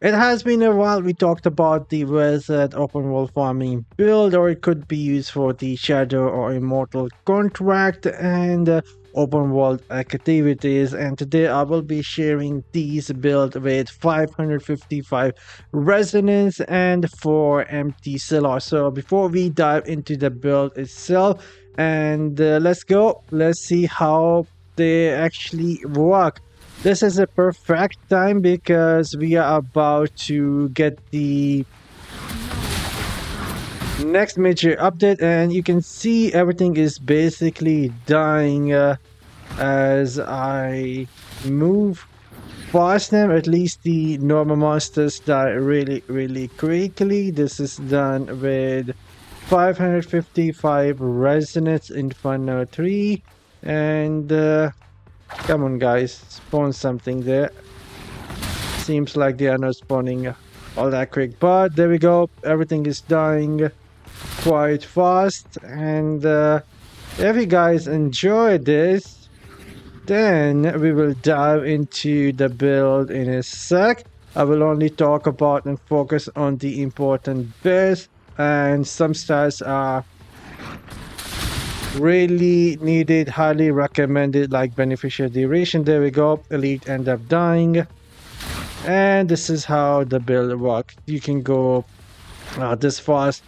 It has been a while. We talked about the wizard open world farming build, or it could be used for the shadow or immortal contract and open world activities. And today I will be sharing these build with 555 resonance and 4 empty slots. So before we dive into the build itself, and let's go. Let's see how they actually work. This is a perfect time because we are about to get the next major update, and you can see everything is basically dying as I move past them. At least the normal monsters die really quickly. This is done with 555 Resonance Inferno 3, and come on guys, spawn something there. Seems like they are not spawning all that quick, but there we go. Everything is dying quite fast, and if you guys enjoyed this, then we will dive into the build in a sec. I will only talk about and focus on the important bits, and some stats are really needed, highly recommended, like beneficial duration. There we go. Elite end up dying. And this is how the build works. You can go this fast,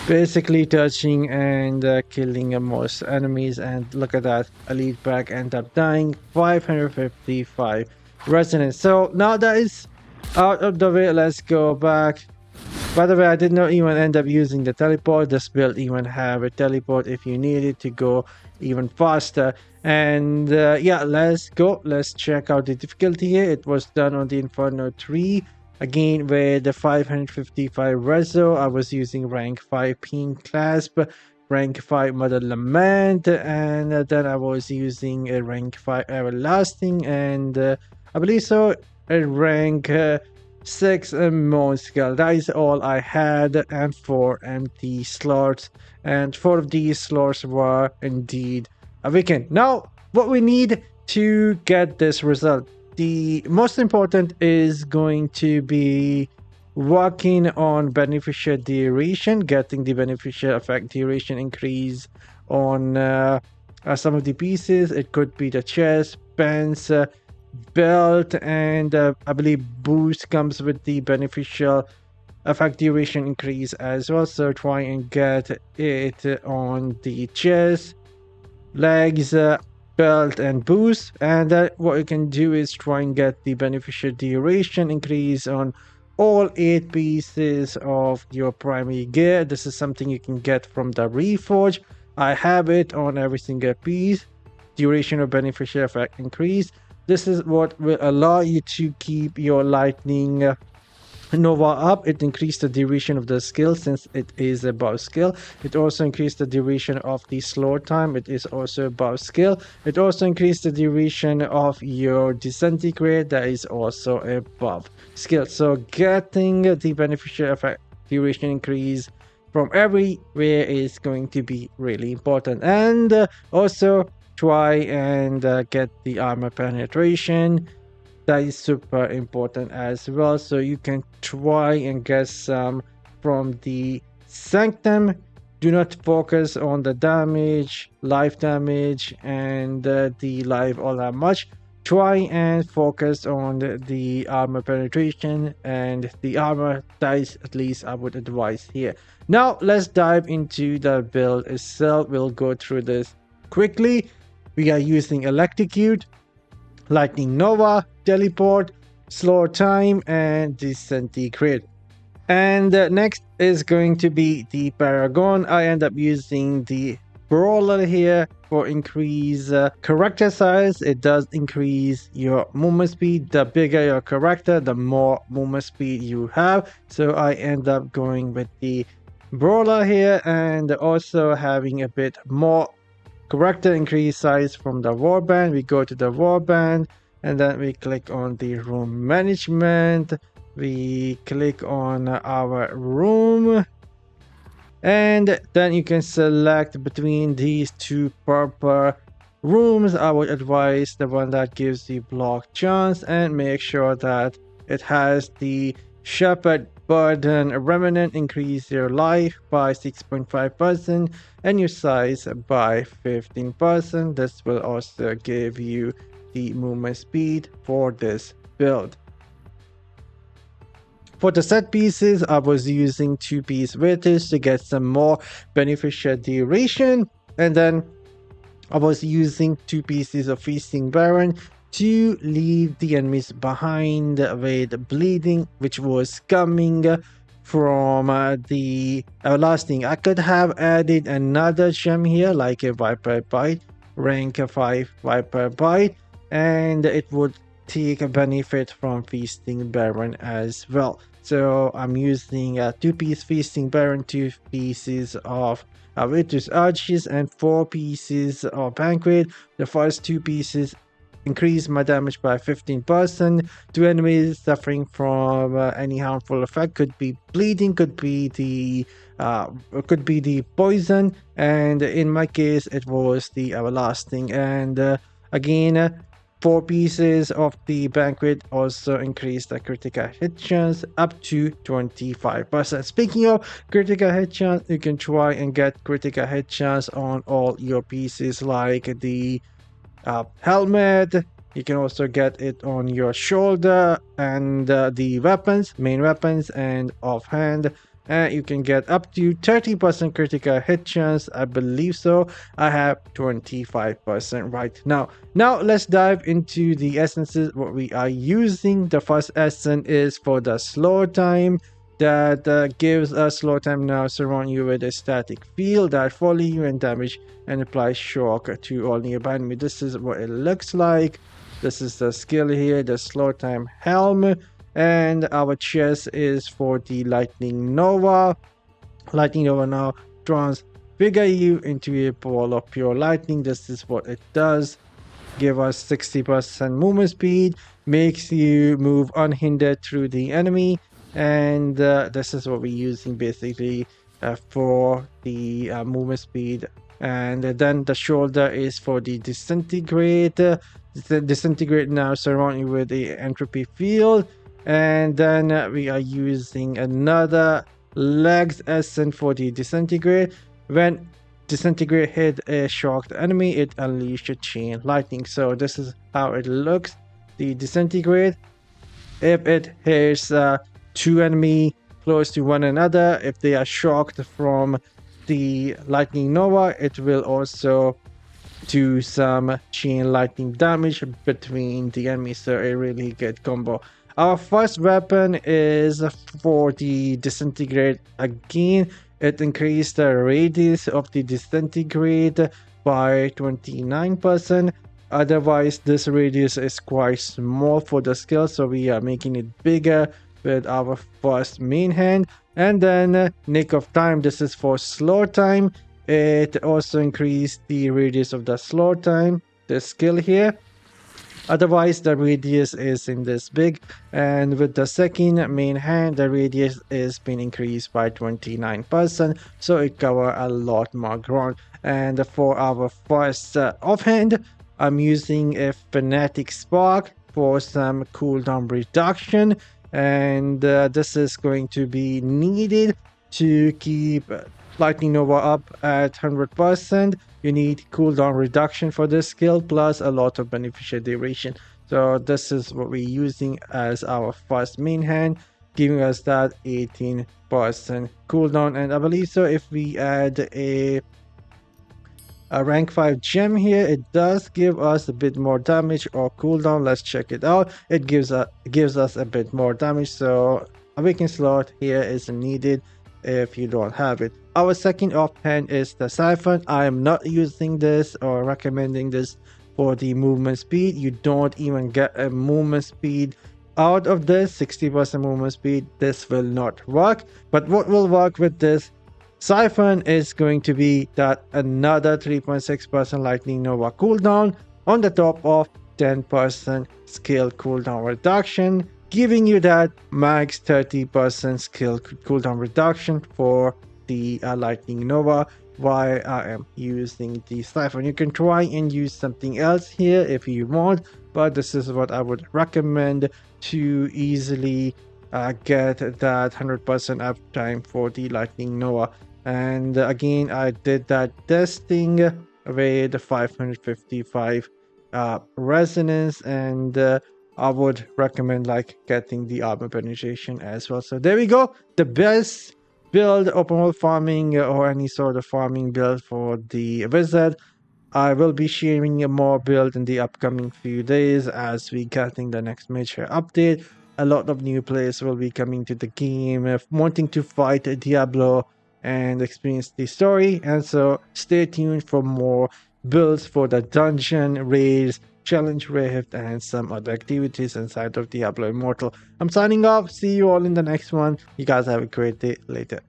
basically touching and killing most enemies. And look at that, elite pack end up dying. 555 resonance. So now that is out of the way, let's go back. By the way, I did not even end up using the teleport. This build even have a teleport if you needed to go even faster. And yeah, let's go. Let's check out the difficulty here. It was done on the Inferno 3. Again, with the 555 Rezo, I was using rank 5 Peen Clasp, rank 5 Mother Lament, and then I was using a rank 5 Everlasting, and I believe so, a rank 6 Moon Skull. That is all I had, and 4 empty slots, and 4 of these slots were indeed awakened. Now, what we need to get this result, the most important is going to be working on beneficial duration, getting the beneficial effect duration increase on some of the pieces. It could be the chest, pants, belt, and I believe boost comes with the beneficial effect duration increase as well. So try and get it on the chest, legs, belt, and boost. And what you can do is try and get the beneficial duration increase on all 8 pieces of your primary gear. This is something you can get from the Reforge. I have it on every single piece. Duration of beneficial effect increase. This is what will allow you to keep your lightning Nova up. It increased the duration of the skill since it is a buff skill. It also increased the duration of the slow time. It is also a buff skill. It also increased the duration of your disintegrate. That is also a buff skill. So getting the beneficial effect duration increase from everywhere is going to be really important. And also try and get the armor penetration. That is super important as well. So you can try and get some from the Sanctum. Do not focus on the damage, life damage, and the life all that much. Try and focus on the armor penetration and the armor. That is at least I would advise here. Now let's dive into the build itself. We'll go through this quickly. We are using Electrocute, Lightning Nova, Teleport, Slow Time, and Disintegrate. And next is going to be the Paragon. I end up using the Brawler here for increase character size. It does increase your movement speed. The bigger your character, the more movement speed you have. So I end up going with the Brawler here, and also having a bit more character increase size from the Warband. We go to the Warband, and then we click on the room management. We click on our room, and then you can select between these 2 purple rooms. I would advise the one that gives the block chance, and make sure that It has the Shepherd Burden Remnant, increase your life by 6.5% and your size by 15%. This will also give you the movement speed for this build. For the set pieces, I was using 2-piece weightage to get some more beneficial duration, and then I was using 2 pieces of Feasting Baron to leave the enemies behind with bleeding, which was coming from the Everlasting. I could have added another gem here, like a Viper Bite, rank 5 Viper Bite, and it would take a benefit from Feasting Baron as well. So I'm using a 2-piece Feasting Baron, 2 pieces of Witch's Arches, and 4 pieces of Banquet. The first 2 pieces increase my damage by 15% to enemies suffering from any harmful effect. Could be bleeding, could be the poison, and in my case it was the Everlasting. And again, 4 pieces of the Banquet also increase the critical hit chance up to 25%. Speaking of critical hit chance, you can try and get critical hit chance on all your pieces, like the helmet. You can also get it on your shoulder and the main weapons, and offhand. You can get up to 30% critical hit chance, I believe so. I have 25% right now. Now let's dive into the essences, what we are using. The first essence is for the slow time, that gives us slow time now, surround you with a static field that follow you and damage and apply shock to all nearby enemies. This is what it looks like. This is the skill here, the slow time helm, and our chest is for the Lightning Nova. Lightning Nova now transfigure you into a ball of pure lightning. This is what it does. Give us 60% movement speed, makes you move unhindered through the enemy, and this is what we're using basically for the movement speed. And then the shoulder is for the disintegrate. The disintegrate now surround you with the entropy field, and then we are using another legs essence for the disintegrate. When disintegrate hit a shocked enemy, it unleashed a chain lightning. So this is how it looks. The disintegrate, if it hits 2 enemy close to one another, if they are shocked from the Lightning Nova, it will also do some chain lightning damage between the enemies. So a really good combo. Our first weapon is for the disintegrate. Again, it increased the radius of the disintegrate by 29%. Otherwise, this radius is quite small for the skill, so we are making it bigger with our first main hand. And then Nick of Time, this is for slow time. It also increased the radius of the slow time, the skill here. Otherwise, the radius isn't this big, and with the second main hand, the radius is been increased by 29%, so it covers a lot more ground. And for our first offhand, I'm using a Fanatic Spark for some cooldown reduction, and this is going to be needed to keep Lightning Nova up at 100%. You need cooldown reduction for this skill, plus a lot of beneficial duration. So this is what we're using as our first main hand, giving us that 18% cooldown. And I believe so if we add a rank 5 gem here, it does give us a bit more damage or cooldown. Let's check it out. It gives us a bit more damage, so awakening slot here is needed if you don't have it. Our second offhand is the Siphon. I am not using this or recommending this for the movement speed. You don't even get a movement speed out of this 60% movement speed. This will not work. But what will work with this Siphon is going to be that another 3.6% Lightning Nova cooldown on the top of 10% skill cooldown reduction, giving you that max 30% skill cooldown reduction for the Lightning Nova while I am using the Siphon. You can try and use something else here if you want, but this is what I would recommend to easily get that 100% uptime for the Lightning Nova. And again, I did that testing with the 555 resonance, and I would recommend like getting the armor penetration as well. So there we go, the best build open world farming or any sort of farming build for the wizard. I will be sharing a more build in the upcoming few days as we getting the next major update. A lot of new players will be coming to the game, wanting to fight Diablo and experience the story. And so stay tuned for more builds for the dungeon, raids, challenge rift, and some other activities inside of Diablo Immortal. I'm signing off. See you all in the next one. You guys have a great day. Later.